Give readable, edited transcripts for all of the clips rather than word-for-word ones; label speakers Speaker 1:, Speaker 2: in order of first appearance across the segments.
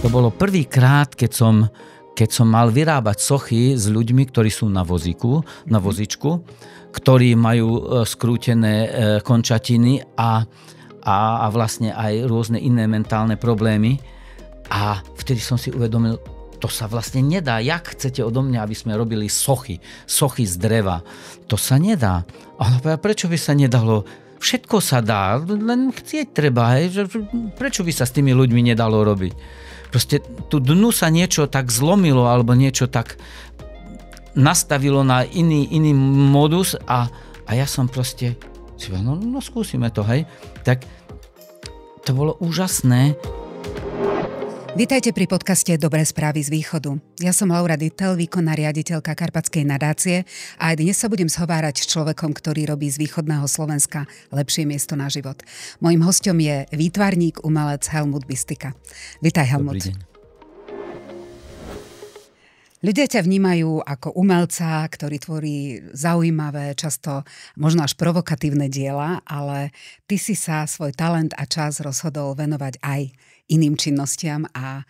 Speaker 1: To bolo prvýkrát, keď som mal vyrábať sochy s ľuďmi, ktorí sú na vozičku, ktorí majú skrútené končatiny a vlastne aj rôzne iné mentálne problémy. A vtedy som si uvedomil, to sa vlastne nedá. Jak chcete odo mňa, aby sme robili sochy z dreva? To sa nedá. Ale prečo by sa nedalo? Všetko sa dá, len chcieť treba. Prečo by sa s tými ľuďmi nedalo robiť? Proste tu dnu sa niečo tak zlomilo alebo niečo tak nastavilo na iný modus a ja som proste no skúsime to, hej. Tak to bolo úžasné.
Speaker 2: Vítajte pri podcaste Dobré správy z východu. Ja som Laura Dittel, výkonná riaditeľka Karpatskej nadácie a aj dnes sa budem zhovárať s človekom, ktorý robí z východného Slovenska lepšie miesto na život. Mojím hosťom je výtvarník, umelec Helmut Bistika. Vítaj, Helmut.
Speaker 1: Dobrý deň.
Speaker 2: Ľudia ťa vnímajú ako umelca, ktorý tvorí zaujímavé, často možno až provokatívne diela, ale ty si sa svoj talent a čas rozhodol venovať aj iným činnostiam a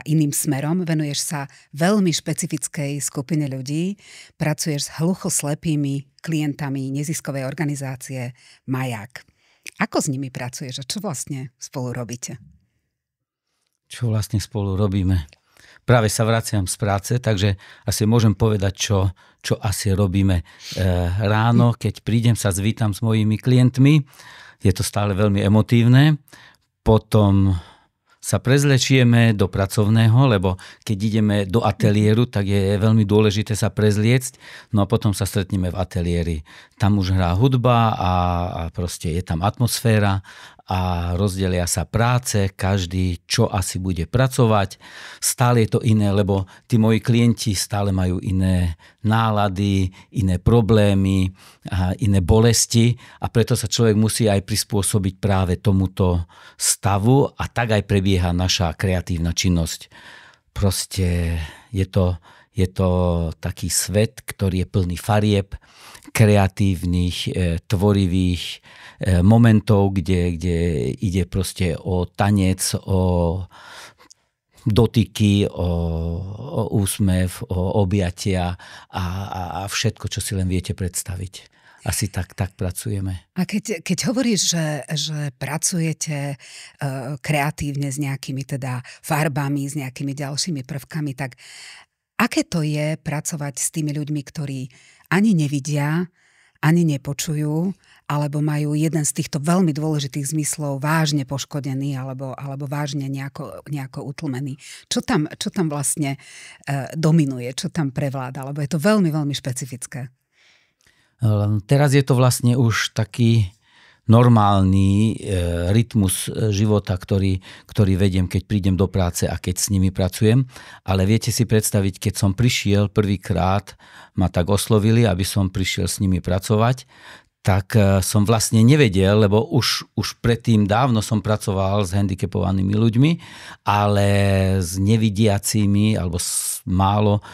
Speaker 2: iným smerom. Venuješ sa veľmi špecifickej skupine ľudí. Pracuješ s hluchoslepými klientami neziskovej organizácie Maják. Ako s nimi pracuješ a čo vlastne spolu robíte?
Speaker 1: Čo vlastne spolu robíme? Práve sa vraciam z práce, takže asi môžem povedať, čo asi robíme ráno. Keď prídem, sa zvítam s mojimi klientmi. Je to stále veľmi emotívne. Potom sa prezlečieme do pracovného, lebo keď ideme do ateliéru, tak je veľmi dôležité sa prezliecť, no a potom sa stretneme v ateliéri. Tam už hrá hudba a proste je tam atmosféra a rozdelia sa práce, každý čo asi bude pracovať. Stále je to iné, lebo tí moji klienti stále majú iné nálady, iné problémy, a iné bolesti a preto sa človek musí aj prispôsobiť práve tomuto stavu a tak aj prebieha naša kreatívna činnosť. Proste je to taký svet, ktorý je plný farieb, kreatívnych, tvorivých momentov, kde ide proste o tanec, o dotyky, o úsmev, o objatia a všetko, čo si len viete predstaviť. Asi tak pracujeme.
Speaker 2: A keď hovoríš, že pracujete kreatívne s nejakými teda farbami, s nejakými ďalšími prvkami, tak aké to je pracovať s tými ľuďmi, ktorí ani nevidia, ani nepočujú, alebo majú jeden z týchto veľmi dôležitých zmyslov vážne poškodený, alebo vážne nejako utlmený. Čo tam vlastne dominuje, čo tam prevláda, lebo je to veľmi, veľmi špecifické.
Speaker 1: Teraz je to vlastne už taký normálny rytmus života, ktorý vediem, keď prídem do práce a keď s nimi pracujem. Ale viete si predstaviť, keď som prišiel prvýkrát, ma tak oslovili, aby som prišiel s nimi pracovať, tak som vlastne nevedel, lebo už predtým dávno som pracoval s handicapovanými ľuďmi, ale s nevidiacimi alebo málo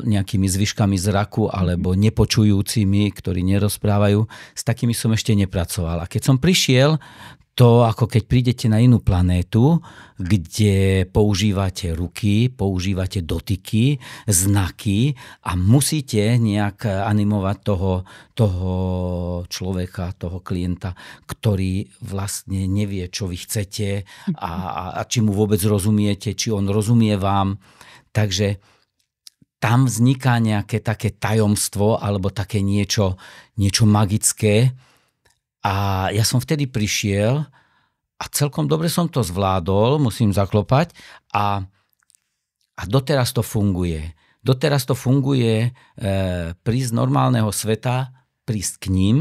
Speaker 1: nejakými zvyškami zraku alebo nepočujúcimi, ktorí nerozprávajú, s takými som ešte nepracoval. A keď som prišiel, to ako keď prídete na inú planétu, kde používate ruky, používate dotyky, znaky a musíte nejak animovať toho človeka, toho klienta, ktorý vlastne nevie, čo vy chcete a či mu vôbec rozumiete, či on rozumie vám. Takže tam vzniká nejaké také tajomstvo alebo také niečo magické. A ja som vtedy prišiel a celkom dobre som to zvládol, musím zaklopať a doteraz to funguje. Doteraz to funguje prísť z normálneho sveta, prísť k ním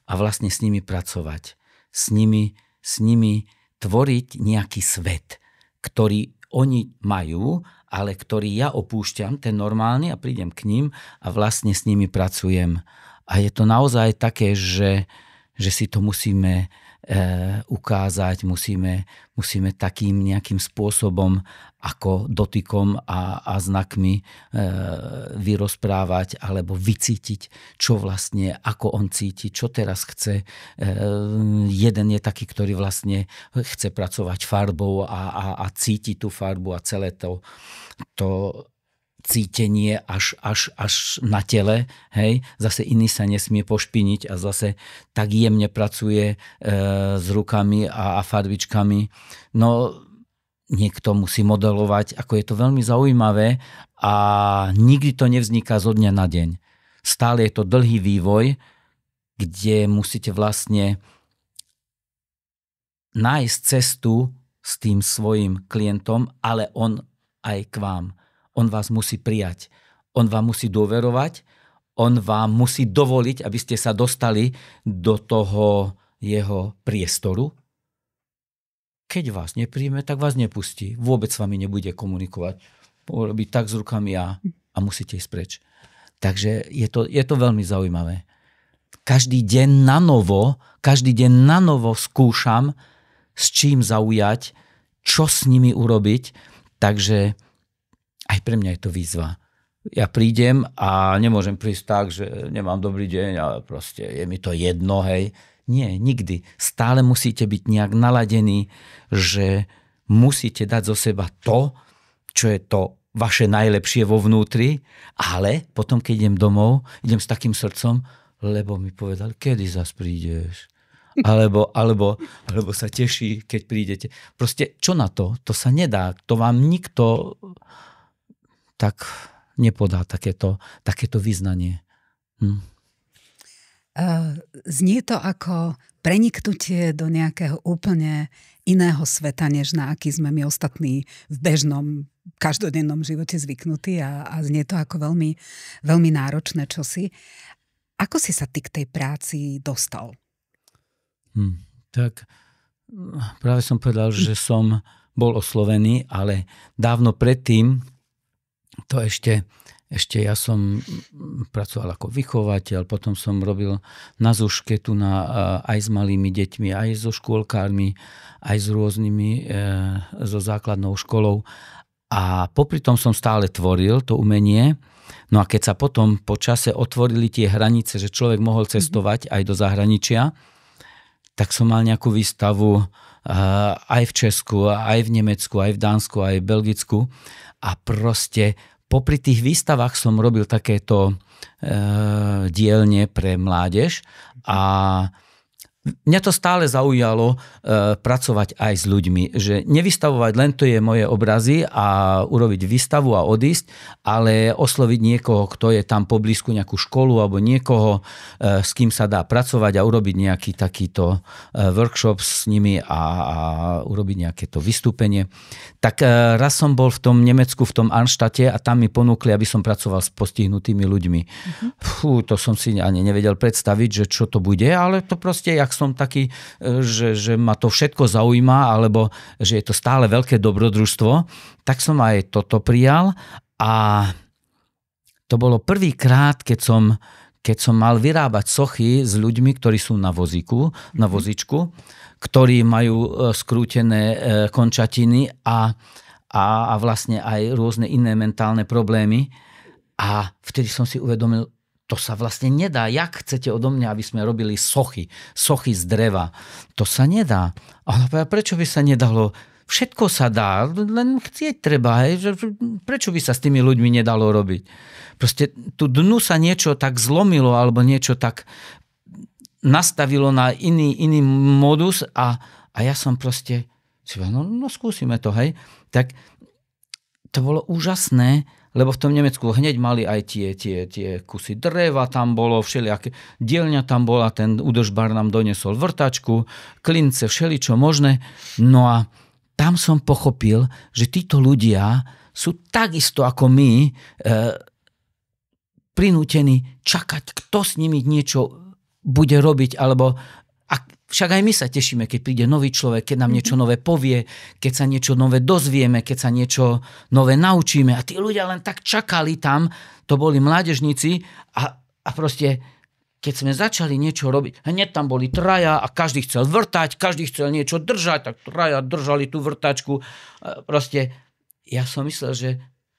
Speaker 1: a vlastne s nimi pracovať. S nimi tvoriť nejaký svet, ktorý oni majú, ale ktorý ja opúšťam, ten normálny a prídem k ním a vlastne s nimi pracujem. A je to naozaj také, že že si to musíme ukázať, musíme takým nejakým spôsobom ako dotykom a znakmi vyrozprávať alebo vycítiť, čo vlastne, ako on cíti, čo teraz chce. Jeden je taký, ktorý vlastne chce pracovať farbou a cíti tú farbu a celé to cítenie až na tele, hej. Zase iný sa nesmie pošpiniť a zase tak jemne pracuje s rukami a farbičkami. No, niekto musí modelovať, ako je to veľmi zaujímavé a nikdy to nevzniká zo dňa na deň. Stále je to dlhý vývoj, kde musíte vlastne nájsť cestu s tým svojim klientom, ale on aj k vám. On vás musí prijať. On vám musí dôverovať. On vám musí dovoliť, aby ste sa dostali do toho jeho priestoru. Keď vás nepríjme, tak vás nepustí. Vôbec s vami nebude komunikovať. Robí tak s rukami a musíte ísť preč. Takže je to veľmi zaujímavé. Každý deň na novo skúšam, s čím zaujať, čo s nimi urobiť. Takže aj pre mňa je to výzva. Ja prídem a nemôžem prísť tak, že nemám dobrý deň a proste je mi to jedno, hej. Nie, nikdy. Stále musíte byť nejak naladení, že musíte dať zo seba to, čo je to vaše najlepšie vo vnútri, ale potom, keď idem domov, idem s takým srdcom, lebo mi povedal, kedy zas prídeš? Alebo sa teší, keď prídete. Proste, čo na to? To sa nedá. To vám nikto tak nepodá takéto vyznanie.
Speaker 2: Znie to ako preniknutie do nejakého úplne iného sveta, než na aký sme my ostatní v bežnom, každodennom živote zvyknutí a znie to ako veľmi, veľmi náročné čosi. Ako si sa ty k tej práci dostal?
Speaker 1: Tak práve som povedal, že som bol oslovený, ale dávno predtým to ešte ja som pracoval ako vychovateľ, potom som robil na Zuške tu aj s malými deťmi, aj so škôlkármi, aj s rôznymi, so základnou školou. A popri tom som stále tvoril to umenie. No a keď sa potom po čase otvorili tie hranice, že človek mohol cestovať aj do zahraničia, tak som mal nejakú výstavu aj v Česku, aj v Nemecku, aj v Dánsku, aj v Belgicku. A proste popri tých výstavách som robil takéto dielne pre mládež a mňa to stále zaujalo pracovať aj s ľuďmi, že nevystavovať len to je moje obrazy a urobiť výstavu a odísť, ale osloviť niekoho, kto je tam poblízku, nejakú školu alebo niekoho, s kým sa dá pracovať a urobiť nejaký takýto workshop s nimi a urobiť nejaké to vystúpenie. Tak raz som bol v tom Nemecku, v tom Arnštate a tam mi ponúkli, aby som pracoval s postihnutými ľuďmi. To som si ani nevedel predstaviť, že čo to bude, ale to proste, jak som taký, že ma to všetko zaujíma, alebo že je to stále veľké dobrodružstvo, tak som aj toto prijal a to bolo prvýkrát, keď som mal vyrábať sochy s ľuďmi, ktorí sú na vozičku, ktorí majú skrútené končatiny a vlastne aj rôzne iné mentálne problémy. A vtedy som si uvedomil, to sa vlastne nedá. Jak chcete odo mňa, aby sme robili sochy z dreva? To sa nedá. Ale prečo by sa nedalo? Všetko sa dá, len chcieť treba. Prečo by sa s tými ľuďmi nedalo robiť? Proste tu dnu sa niečo tak zlomilo, alebo niečo tak nastavilo na iný modus a ja som proste, no skúsime to, hej. Tak to bolo úžasné, lebo v tom Nemecku hneď mali aj tie kusy dreva, tam bolo všelijaké, dielňa tam bola, ten údržbár nám donesol vrtačku, klince, všeličo možné. No a tam som pochopil, že títo ľudia sú takisto ako my prinútení čakať, kto s nimi niečo bude robiť, alebo však aj my sa tešíme, keď príde nový človek, keď nám niečo nové povie, keď sa niečo nové dozvieme, keď sa niečo nové naučíme. A tí ľudia len tak čakali tam, to boli mládežníci a proste keď sme začali niečo robiť, hneď tam boli traja a každý chcel vrtať, každý chcel niečo držať, tak traja držali tú vrtačku. Proste ja som myslel, že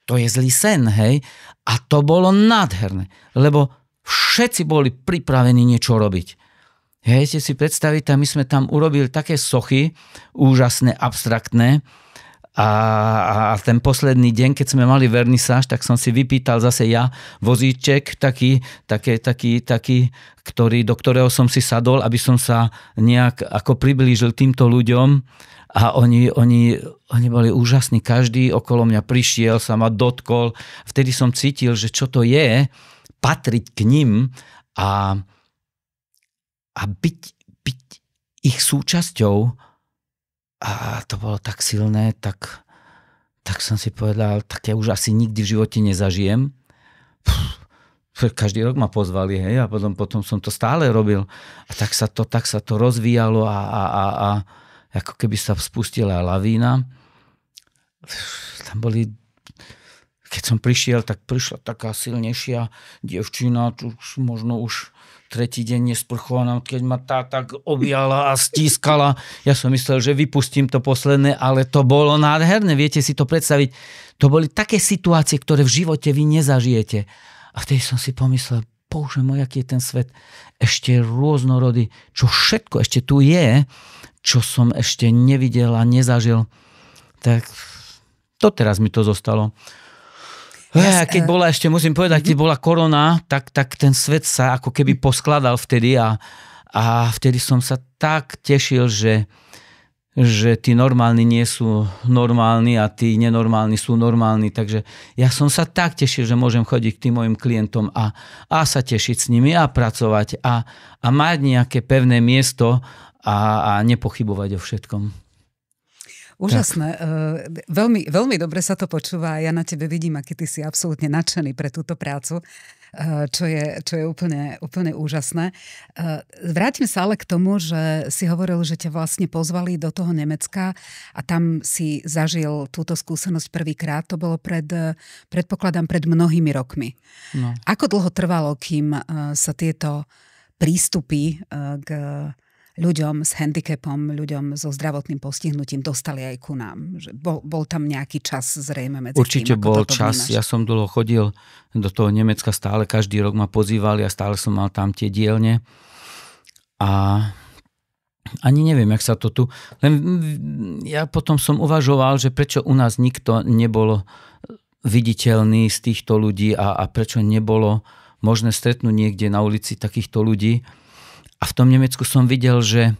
Speaker 1: to je zlý sen, hej? A to bolo nádherné, lebo všetci boli pripravení niečo robiť. Hej, si predstaviť, my sme tam urobili také sochy, úžasné, abstraktné, a ten posledný deň, keď sme mali vernisáž, tak som si vypýtal zase ja vozíček taký, do ktorého som si sadol, aby som sa nejak ako priblížil týmto ľuďom. A oni boli úžasní. Každý okolo mňa prišiel, sa ma dotkol. Vtedy som cítil, že čo to je, patriť k nim a byť ich súčasťou. A to bolo tak silné, tak som si povedal, tak ja už asi nikdy v živote nezažijem. Každý rok ma pozvali, hej, a potom som to stále robil. A tak sa to rozvíjalo a ako keby sa spustila lavína. Tam boli, keď som prišiel, tak prišla taká silnejšia dievčina, možno už tretí deň nesprchovaná, keď ma tá tak objala a stískala. Ja som myslel, že vypustím to posledné, ale to bolo nádherné. Viete si to predstaviť? To boli také situácie, ktoré v živote vy nezažijete. A vtedy som si pomyslel, Bože môj, aký je ten svet ešte rôznorodý, čo všetko ešte tu je, čo som ešte nevidel a nezažil. Tak to teraz mi to zostalo. Keď bola ešte, musím povedať, keď bola korona, tak ten svet sa ako keby poskladal vtedy a vtedy som sa tak tešil, že tí normálni nie sú normálni a tí nenormálni sú normálni. Takže ja som sa tak tešil, že môžem chodiť k tým mojim klientom a sa tešiť s nimi a pracovať a mať nejaké pevné miesto a nepochybovať o všetkom.
Speaker 2: Úžasné. Veľmi, veľmi dobre sa to počúva a ja na tebe vidím, aký ty si absolútne nadšený pre túto prácu, čo je úplne úžasné. Vrátim sa ale k tomu, že si hovoril, že ťa vlastne pozvali do toho Nemecka a tam si zažil túto skúsenosť prvýkrát. To bolo predpokladám, pred mnohými rokmi. No. Ako dlho trvalo, kým sa tieto prístupy k ľuďom s handicapom, ľuďom so zdravotným postihnutím dostali aj ku nám? Že bol tam nejaký čas zrejme medzi
Speaker 1: Určite
Speaker 2: tým?
Speaker 1: Určite bol čas. Vnímaš? Ja som dlho chodil do toho Nemecka stále, každý rok ma pozývali a stále som mal tam tie dielne. A ani neviem, jak sa to tu... Len ja potom som uvažoval, že prečo u nás nikto nebol viditeľný z týchto ľudí a prečo nebolo možné stretnúť niekde na ulici takýchto ľudí. A v tom Nemecku som videl, že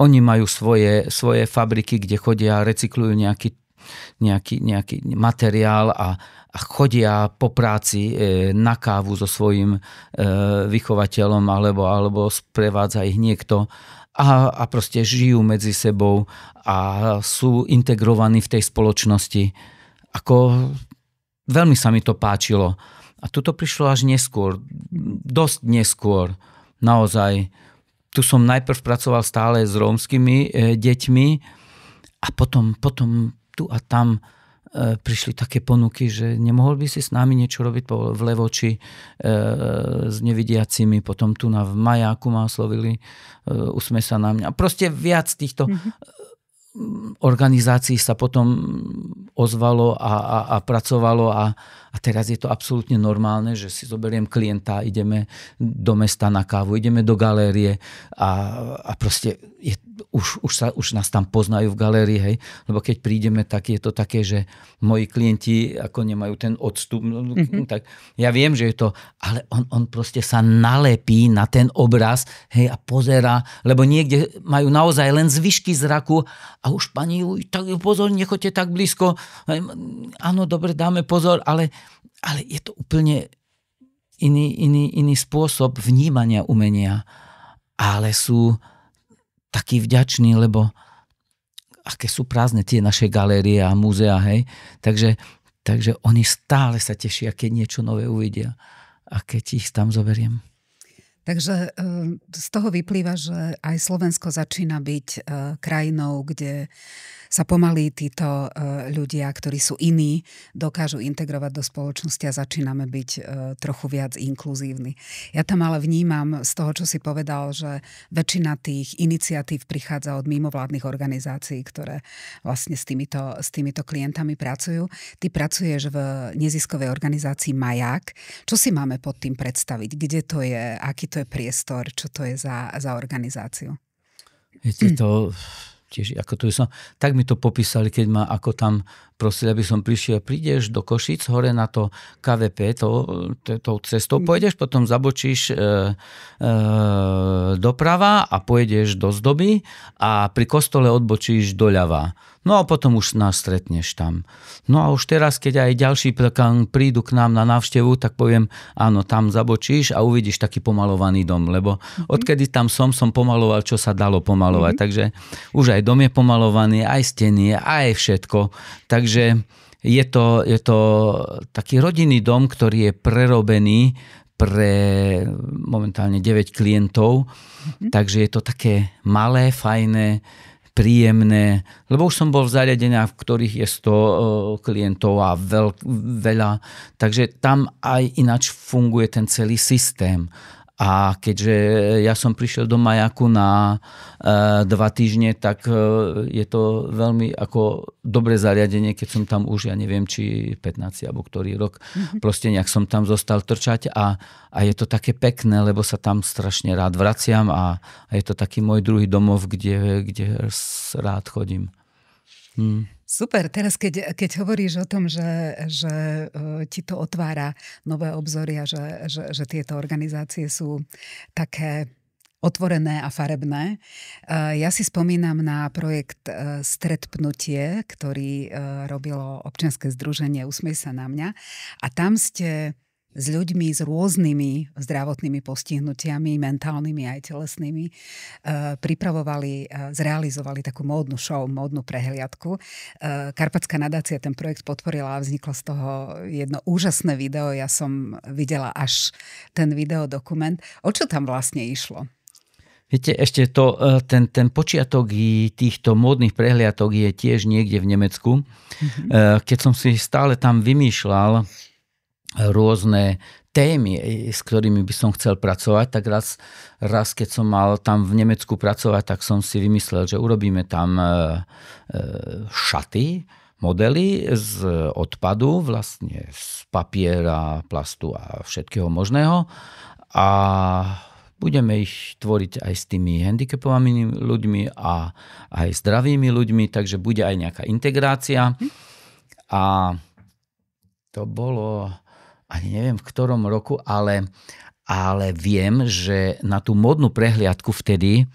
Speaker 1: oni majú svoje fabriky, kde chodia a recyklujú nejaký materiál a chodia po práci na kávu so svojím vychovateľom alebo sprevádza ich niekto a proste žijú medzi sebou a sú integrovaní v tej spoločnosti. Veľmi sa mi to páčilo. A tuto prišlo až neskôr, dosť neskôr. Naozaj, tu som najprv pracoval stále s rómskymi deťmi a potom tu a tam prišli také ponuky, že nemohol by si s nami niečo robiť v Levoči s nevidiacimi. Potom tu v Majáku ma oslovili, usme sa na mňa. Proste viac týchto organizácií sa potom ozvalo a pracovalo a teraz je to absolútne normálne, že si zoberiem klienta, ideme do mesta na kávu, ideme do galérie a proste už nás tam poznajú v galérii, hej, lebo keď prídeme, tak je to také, že moji klienti ako nemajú ten odstup, tak ja viem, že je to, ale on proste sa nalepí na ten obraz, hej, a pozerá, lebo niekde majú naozaj len zvyšky zraku a už pani, tak pozor, nechoďte tak blízko, áno, dobre, dáme pozor, ale je to úplne iný spôsob vnímania umenia, ale sú takí vďační, lebo aké sú prázdne tie naše galérie a múzea, hej. Takže oni stále sa tešia, keď niečo nové uvidia a keď ich tam zoberiem.
Speaker 2: Takže z toho vyplýva, že aj Slovensko začína byť krajinou, kde sa pomaly títo ľudia, ktorí sú iní, dokážu integrovať do spoločnosti a začíname byť trochu viac inkluzívni. Ja tam ale vnímam z toho, čo si povedal, že väčšina tých iniciatív prichádza od mimovládnych organizácií, ktoré vlastne s týmito klientami pracujú. Ty pracuješ v neziskovej organizácii Maják. Čo si máme pod tým predstaviť? Kde to je? Aký to je priestor? Čo to je za organizáciu?
Speaker 1: Viete, to tiež, ako to som, tak mi to popísali, keď ma ako tam prosili, aby som prišiel, prídeš do Košic, hore na to KVP, tou cestou pôjdeš, potom zabočíš doprava a pôjdeš do Zdoby a pri kostole odbočíš doľava. No a potom už nás stretneš tam. No a už teraz, keď aj ďalší prídu k nám na návštevu, tak poviem, áno, tam zabočíš a uvidíš taký pomalovaný dom, lebo odkedy tam som pomaloval, čo sa dalo pomalovať. Takže už aj dom je pomalovaný, aj steny, aj všetko. Takže je to taký rodinný dom, ktorý je prerobený pre momentálne 9 klientov. Takže je to také malé, fajné, príjemné, lebo už som bol v zariadeniach, v ktorých je 100 klientov a veľa, takže tam aj ináč funguje ten celý systém. A keďže ja som prišiel do Majaku na 2 týždne, tak je to veľmi ako dobré zariadenie, keď som tam už, ja neviem, či 15 alebo ktorý rok, proste nejak som tam zostal trčať a je to také pekné, lebo sa tam strašne rád vraciam a je to taký môj druhý domov, kde rád chodím.
Speaker 2: Super, teraz keď hovoríš o tom, že ti to otvára nové obzory a že tieto organizácie sú také otvorené a farebné. Ja si spomínam na projekt Stretpnutie, ktorý robilo občianske združenie Usmej sa na mňa a tam ste s ľuďmi s rôznymi zdravotnými postihnutiami, mentálnymi aj telesnými, zrealizovali takú módnu show, módnu prehliadku. Karpatská nadácia ten projekt podporila a vzniklo z toho jedno úžasné video. Ja som videla až ten videodokument. O čo tam vlastne išlo?
Speaker 1: Viete, ešte ten počiatok týchto módnych prehliadok je tiež niekde v Nemecku. Keď som si stále tam vymýšľal rôzne témy, s ktorými by som chcel pracovať, tak raz keď som mal tam v Nemecku pracovať, tak som si vymyslel, že urobíme tam šaty, modely z odpadu, vlastne z papiera, plastu a všetkého možného a budeme ich tvoriť aj s tými handicapovanými ľuďmi a aj zdravými ľuďmi, takže bude aj nejaká integrácia a to bolo ani neviem v ktorom roku, ale viem, že na tú módnu prehliadku vtedy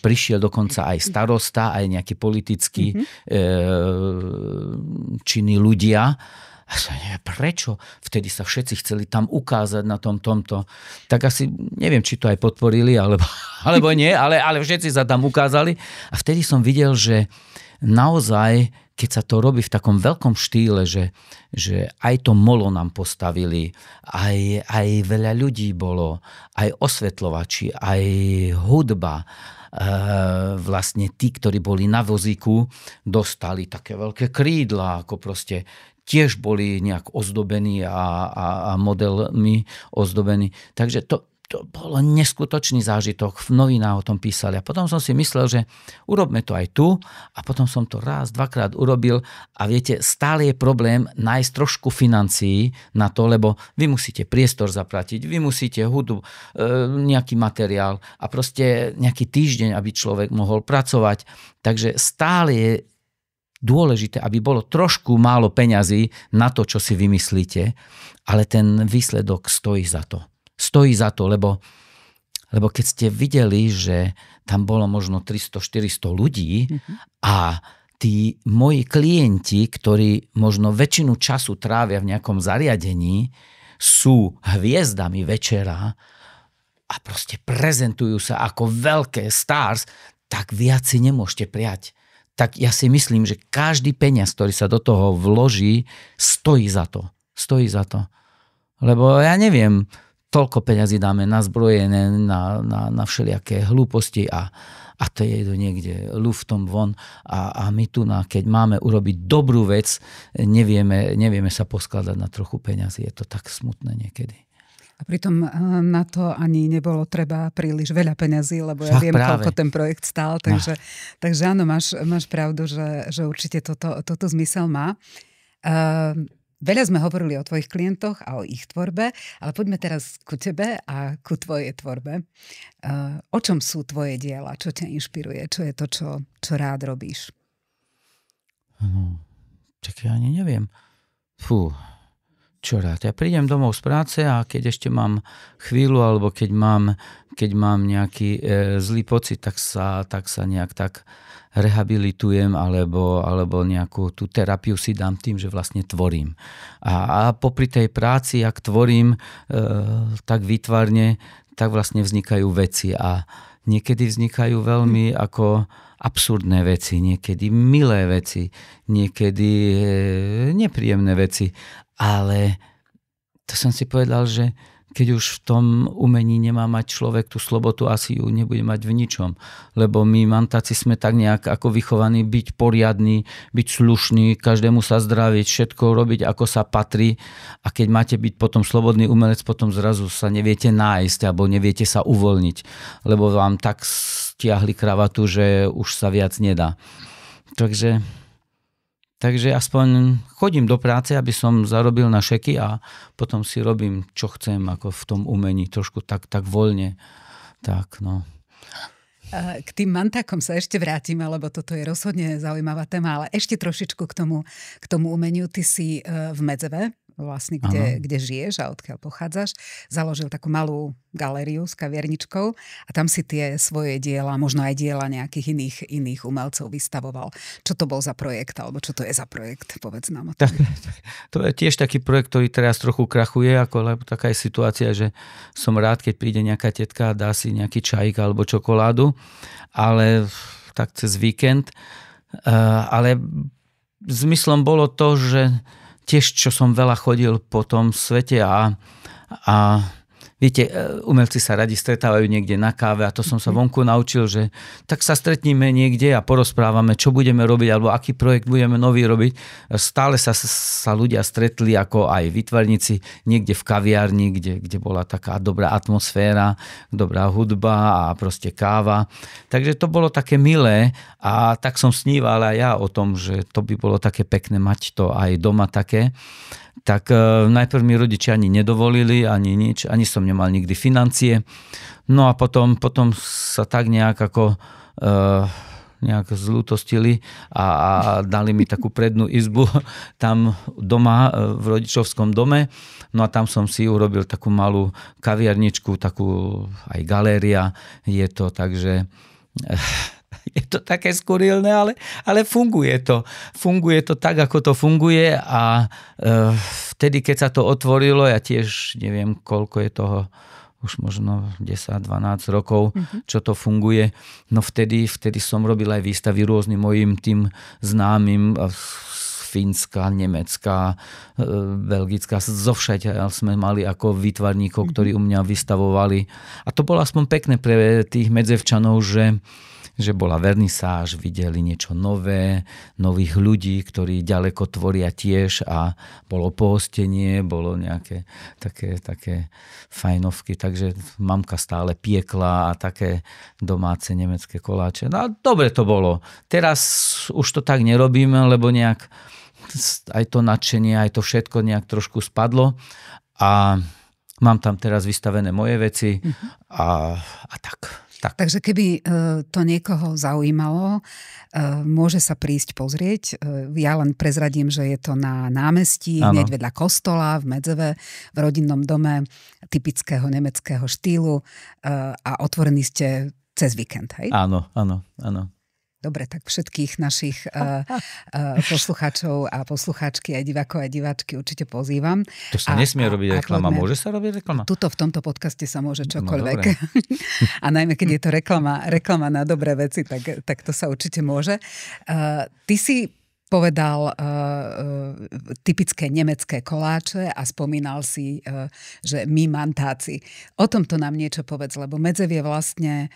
Speaker 1: prišiel dokonca aj starosta, aj nejakí politickí činní ľudia. A sa neviem, prečo? Vtedy sa všetci chceli tam ukázať na tomto. Tak asi neviem, či to aj podporili, alebo nie, ale všetci sa tam ukázali. A vtedy som videl, že naozaj keď sa to robí v takom veľkom štýle, že aj to molo nám postavili, aj veľa ľudí bolo, aj osvetľovači, aj hudba. Vlastne tí, ktorí boli na vozíku, dostali také veľké krídla, ako proste tiež boli nejak ozdobení a modelmi ozdobení. Takže to bolo neskutočný zážitok, v novinách o tom písali. A potom som si myslel, že urobme to aj tu a potom som to raz, dvakrát urobil a viete, stále je problém nájsť trošku financií na to, lebo vy musíte priestor zaplatiť, vy musíte hudbu, nejaký materiál a proste nejaký týždeň, aby človek mohol pracovať. Takže stále je dôležité, aby bolo trošku málo peňazí na to, čo si vymyslíte, ale ten výsledok stojí za to. Stojí za to, lebo keď ste videli, že tam bolo možno 300-400 ľudí a tí moji klienti, ktorí možno väčšinu času trávia v nejakom zariadení, sú hviezdami večera a proste prezentujú sa ako veľké stars, tak viac si nemôžete prijať. Tak ja si myslím, že každý peniaz, ktorý sa do toho vloží, stojí za to. Stojí za to. Lebo ja neviem, toľko peňazí dáme na zbrojené, na všelijaké hlúposti a to je niekde luftom von a my tu, keď máme urobiť dobrú vec, nevieme sa poskladať na trochu peňazí. Je to tak smutné niekedy.
Speaker 2: A pritom na to ani nebolo treba príliš veľa peňazí, lebo ja viem, koľko ten projekt stál. Takže áno, máš pravdu, že určite toto zmysel má. Veľa sme hovorili o tvojich klientoch a o ich tvorbe, ale poďme teraz ku tebe a ku tvojej tvorbe. O čom sú tvoje diela? Čo ťa inšpiruje? Čo je to, čo rád robíš?
Speaker 1: Tak ja ani neviem. Čo rád. Ja prídem domov z práce a keď ešte mám chvíľu, alebo keď mám nejaký zlý pocit, tak sa nejak tak rehabilitujem, alebo nejakú tú terapiu si dám tým, že vlastne tvorím. A popri tej práci, ak tvorím tak výtvarne, tak vlastne vznikajú veci a niekedy vznikajú veľmi ako absurdné veci, niekedy milé veci, niekedy nepríjemné veci. Ale to som si povedal, že keď už v tom umení nemá mať človek tú slobodu, asi ju nebude mať v ničom. Lebo my mantáci sme tak nejak ako vychovaní byť poriadni, byť slušný, každému sa zdraviť, všetko robiť ako sa patrí. A keď máte byť potom slobodný umelec, potom zrazu sa neviete nájsť alebo neviete sa uvoľniť. Lebo vám tak stiahli kravatu, že už sa viac nedá. Takže aspoň chodím do práce, aby som zarobil na šeky a potom si robím, čo chcem, ako v tom umení, trošku tak voľne. Tak, no.
Speaker 2: K tým mantákom sa ešte vrátime, lebo toto je rozhodne zaujímavá téma, ale ešte trošičku k tomu umeniu. Ty si v Medzeve, vlastne, kde žiješ a odkiaľ pochádzaš, založil takú malú galériu s kaviarničkou a tam si tie svoje diela, možno aj diela nejakých iných umelcov vystavoval. Čo to bol za projekt, alebo čo to je za projekt? Povedz nám o tom.
Speaker 1: To je tiež taký projekt, ktorý teraz trochu krachuje, lebo taká je situácia, že som rád, keď príde nejaká tetka a dá si nejaký čajík alebo čokoládu, ale tak cez víkend. Ale zmyslom bolo to, že tiež, čo som veľa chodil po tom svete a viete, umelci sa radi stretávajú niekde na káve a to som sa vonku naučil, že tak sa stretníme niekde a porozprávame, čo budeme robiť alebo aký projekt budeme nový robiť. Stále sa ľudia stretli ako aj výtvarníci niekde v kaviarni, kde bola taká dobrá atmosféra, dobrá hudba a proste káva. Takže to bolo také milé a tak som sníval aj ja o tom, že to by bolo také pekné mať to aj doma také. Tak najprv mi rodičia ani nedovolili, ani nič, ani som nemal nikdy financie. No a potom sa tak nejak nejak zlútostili a dali mi takú prednú izbu tam doma, v rodičovskom dome. No a tam som si urobil takú malú kaviarničku, takú aj galéria je to, takže je to také skurilné, ale funguje to. Funguje to tak, ako to funguje a vtedy, keď sa to otvorilo, ja tiež neviem, koľko je toho, už možno 10-12 rokov, čo to funguje. No vtedy som robil aj výstavy rôznym mojim tým známym z Fínska, Nemecka, Belgická, zovšade sme mali ako výtvarníkov, ktorí u mňa vystavovali. A to bolo aspoň pekné pre tých Medzevčanov, že bola vernisáž, videli niečo nové, nových ľudí, ktorí ďaleko tvoria tiež a bolo pohostenie, bolo nejaké také fajnovky, takže mamka stále piekla a také domáce nemecké koláče. No a dobre to bolo. Teraz už to tak nerobíme, lebo nejak aj to nadšenie, aj to všetko nejak trošku spadlo a mám tam teraz vystavené moje veci a tak.
Speaker 2: Takže keby to niekoho zaujímalo, môže sa prísť pozrieť. Ja len prezradím, že je to na námestí, hneď vedľa kostola v Medzeve, v rodinnom dome typického nemeckého štýlu a otvorení ste cez víkend, hej?
Speaker 1: Áno.
Speaker 2: Dobre, tak všetkých našich poslucháčov a poslucháčky, aj divákov, aj diváčky určite pozývam.
Speaker 1: To sa nesmie robiť reklama. Môže sa robiť reklama?
Speaker 2: Tuto v tomto podcaste sa môže čokoľvek. No, a najmä, keď je to reklama na dobré veci, tak to sa určite môže. Ty si povedal typické nemecké koláče a spomínal si, že my mantáci. O tomto nám niečo povedz, lebo Medzev je vlastne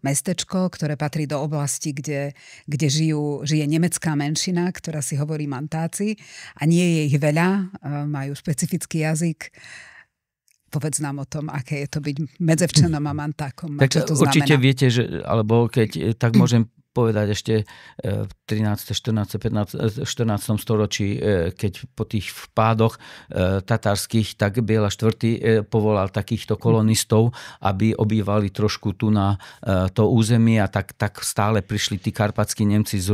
Speaker 2: mestečko, ktoré patrí do oblasti, kde žije nemecká menšina, ktorá si hovorí mantáci a nie je ich veľa, majú špecifický jazyk. Povedz nám o tom, aké je to byť Medzevčanom a mantákom.
Speaker 1: Tak určite viete, že, alebo keď tak môžem povedať ešte v 13., 14., 15., 14. storočí, keď po tých vpádoch tatárskych, tak Biela IV. Povolal takýchto kolonistov, aby obývali trošku tu na to územie a tak stále prišli tí karpatskí Nemci z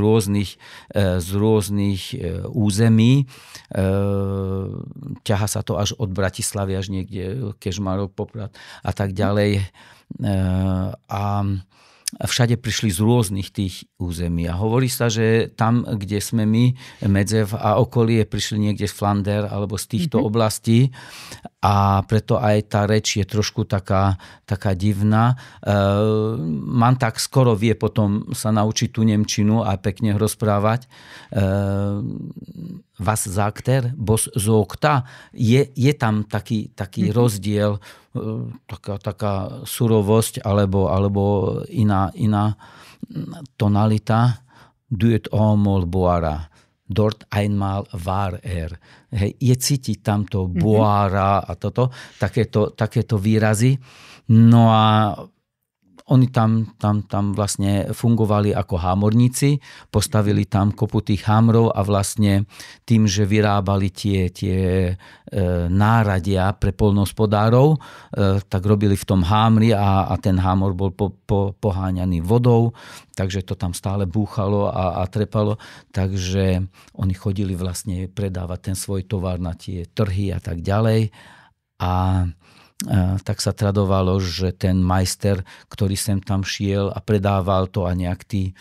Speaker 1: rôznych území. Ťaha sa to až od Bratislavy až niekde Kežmarok, Poprad a tak ďalej. A všade prišli z rôznych tých území. A hovorí sa, že tam, kde sme my, Medzev a okolie, prišli niekde z Flander alebo z týchto oblastí a preto aj tá reč je trošku taká divná. Manták skoro vie potom sa naučiť tú nemčinu a pekne rozprávať. Was sagt bos zokta? Je tam taký rozdiel, taká surovosť alebo iná tonalita. Duet omol boara. Dort einmal war er. Hej, je cítiť tamto boara a toto, takéto výrazy. No a oni tam vlastne fungovali ako hámorníci, postavili tam kopu tých hámrov a vlastne tým, že vyrábali tie náradia pre poľnohospodárov, tak robili v tom hámri a ten hámor bol poháňaný vodou, takže to tam stále búchalo a trepalo, takže oni chodili vlastne predávať ten svoj tovar na tie trhy a tak ďalej a tak sa tradovalo, že ten majster, ktorý sem tam šiel a predával to a nejak tí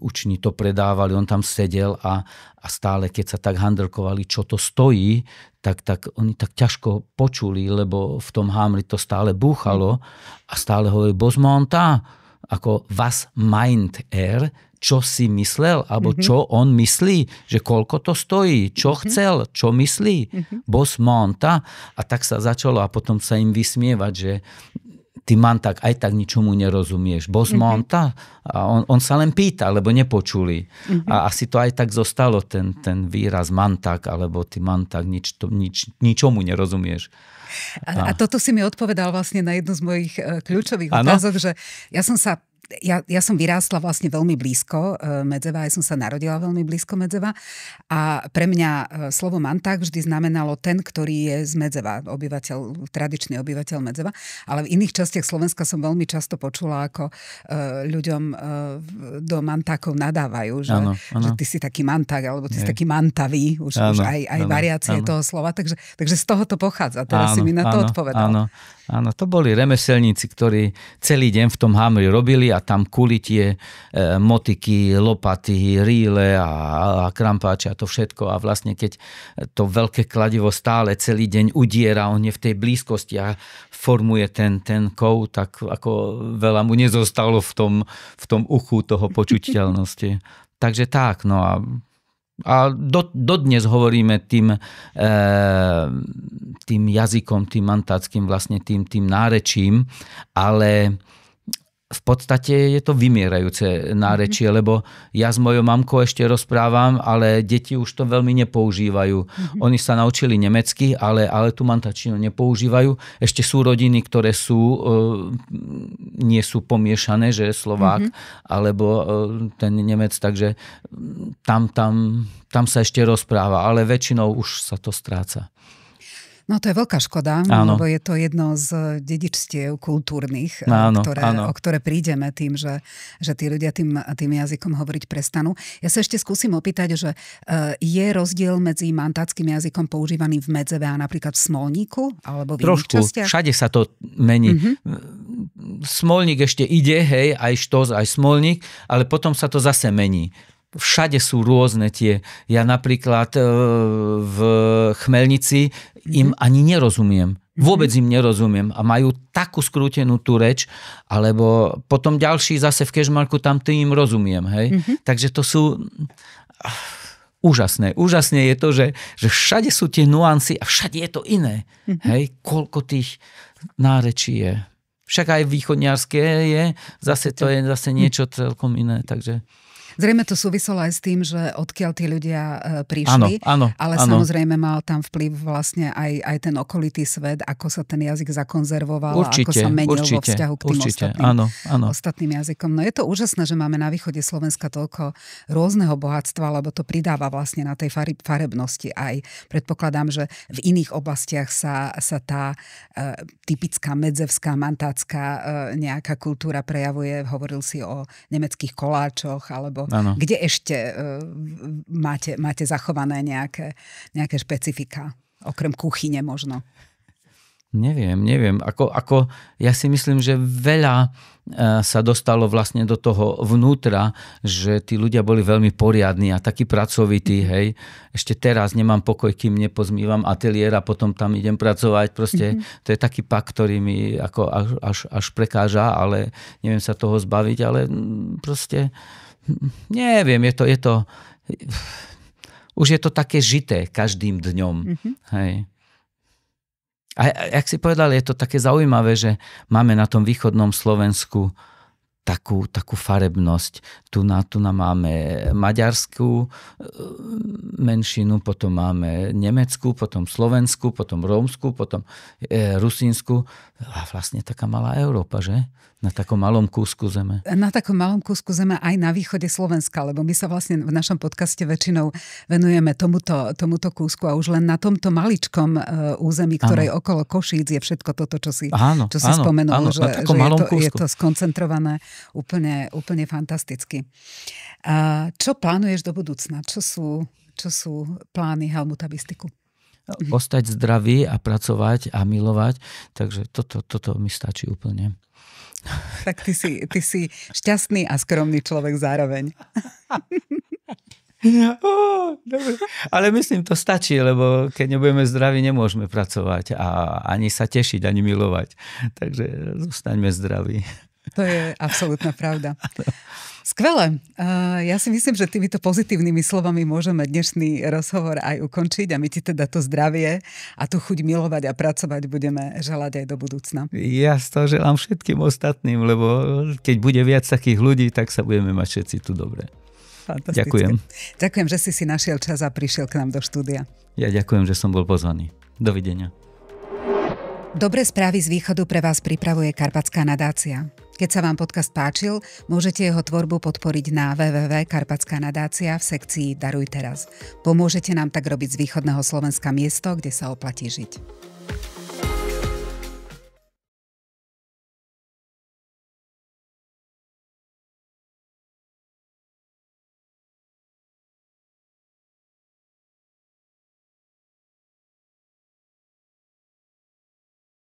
Speaker 1: učni to predávali, on tam sedel a stále, keď sa tak handrkovali, čo to stojí, tak oni tak ťažko počuli, lebo v tom hámri to stále búchalo a stále hovorili Bosmonta, ako was meint er, čo si myslel, alebo čo on myslí, že koľko to stojí, čo chcel, čo myslí, bos monta. A tak sa začalo a potom sa im vysmievať, že ty manták aj tak ničomu nerozumieš. Bos monta? A on sa len pýta, lebo nepočuli. A asi to aj tak zostalo, ten výraz manták, alebo ty manták, ničomu nerozumieš.
Speaker 2: A toto si mi odpovedal vlastne na jednu z mojich kľúčových otázok, že ja som vyrástla vlastne veľmi blízko Medzeva, ja som sa narodila veľmi blízko Medzeva a pre mňa slovo manták vždy znamenalo ten, ktorý je z Medzeva, tradičný obyvateľ Medzeva, ale v iných častiach Slovenska som veľmi často počula, ako ľuďom do mantákov nadávajú, že ty si taký manták, alebo ty si taký mantavý, už aj variácie toho slova, takže z toho to pochádza. Teraz si mi na to odpovedal.
Speaker 1: Áno, to boli remeselníci, ktorí celý deň v tom hámri robili a tam kuli tie motiky, lopaty, rýle a krampáče a to všetko. A vlastne keď to veľké kladivo stále celý deň udiera, on je v tej blízkosti a formuje ten kov, tak ako veľa mu nezostalo v tom uchu toho počuteľnosti. Takže tak, no a dodnes hovoríme tým jazykom, tým mantáckým, vlastne tým nárečím, ale v podstate je to vymierajúce nárečie, lebo ja s mojou mamkou ešte rozprávam, ale deti už to veľmi nepoužívajú. Oni sa naučili nemecky, ale tú mantačinu nepoužívajú. Ešte sú rodiny, ktoré nie sú pomiešané, že Slovák alebo ten Nemec, takže tam sa ešte rozpráva, ale väčšinou už sa to stráca.
Speaker 2: No to je veľká škoda, lebo je to jedno z dedičstiev kultúrnych, o ktoré prídeme tým, že tí ľudia tým jazykom hovoriť prestanú. Ja sa ešte skúsim opýtať, že je rozdiel medzi mantáckým jazykom používaným v Medzeve a napríklad v Smolníku? Alebo v iných častiach? Všade sa to mení.
Speaker 1: Smolník ešte ide, hej, aj Štos, aj Smolník, ale potom sa to zase mení. Všade sú rôzne tie. Ja napríklad v Chmelnici im ani nerozumiem. Vôbec im nerozumiem a majú takú skrútenú tú reč, alebo potom ďalší zase v kežmarku, tam tým rozumiem, hej. Takže to sú úžasné. Úžasné je to, že všade sú tie nuancy a všade je to iné. Hej, koľko tých nárečí je. Však aj východniarské je, zase to je zase niečo celkom iné, takže...
Speaker 2: Zrejme to súviselo aj s tým, že odkiaľ tí ľudia prišli,
Speaker 1: áno,
Speaker 2: ale samozrejme mal tam vplyv vlastne aj ten okolitý svet, ako sa ten jazyk zakonzervoval a ako sa menil vo vzťahu k tým ostatným jazykom. No je to úžasné, že máme na východe Slovenska toľko rôzneho bohatstva, lebo to pridáva vlastne na tej farebnosti aj. Predpokladám, že v iných oblastiach sa tá typická medzevská, mantácká nejaká kultúra prejavuje. Hovoril si o nemeckých koláčoch, alebo kde ešte máte zachované nejaké špecifika, okrem kuchyne možno?
Speaker 1: Neviem. Ako ja si myslím, že veľa sa dostalo vlastne do toho vnútra, že tí ľudia boli veľmi poriadni a takí pracovití, hej. Ešte teraz nemám pokoj, kým nepozmývam ateliér a potom tam idem pracovať. Proste to je taký pak, ktorý mi ako až prekáža, ale neviem sa toho zbaviť, ale proste neviem, je to už je to také žité každým dňom. Hej. A jak si povedal, je to také zaujímavé, že máme na tom východnom Slovensku takú farebnosť. Tu máme maďarskú menšinu, potom máme nemeckú, potom slovenskú, potom rómsku, potom rusínsku. A vlastne taká malá Európa, že? Na takom malom kúsku zeme.
Speaker 2: Na takom malom kúsku zeme aj na východe Slovenska, lebo my sa vlastne v našom podcaste väčšinou venujeme tomuto kúsku a už len na tomto maličkom území, ktoré je okolo Košíc, je všetko toto, čo si spomenul, že je to skoncentrované úplne fantasticky. Čo plánuješ do budúcna? Čo sú plány Helmuta Bistyku?
Speaker 1: Ostať zdravý a pracovať a milovať, takže toto mi stačí úplne.
Speaker 2: Tak ty si šťastný a skromný človek zároveň.
Speaker 1: Dobre. Ale myslím, to stačí, lebo keď nebudeme zdraví, nemôžeme pracovať a ani sa tešiť, ani milovať. Takže zostaňme zdraví.
Speaker 2: To je absolútna pravda. Skvelé. Ja si myslím, že týmito pozitívnymi slovami môžeme dnešný rozhovor aj ukončiť a my ti teda to zdravie a tú chuť milovať a pracovať budeme želať aj do budúcna.
Speaker 1: Ja to želám všetkým ostatným, lebo keď bude viac takých ľudí, tak sa budeme mať všetci tu dobre. Ďakujem.
Speaker 2: Ďakujem, že si našiel čas a prišiel k nám do štúdia.
Speaker 1: Ja ďakujem, že som bol pozvaný. Dovidenia.
Speaker 2: Dobré správy z východu pre vás pripravuje Karpatská nadácia. Keď sa vám podcast páčil, môžete jeho tvorbu podporiť na www.karpatská nadácia v sekcii Daruj teraz. Pomôžete nám tak robiť z východného Slovenska miesto, kde sa oplatí žiť.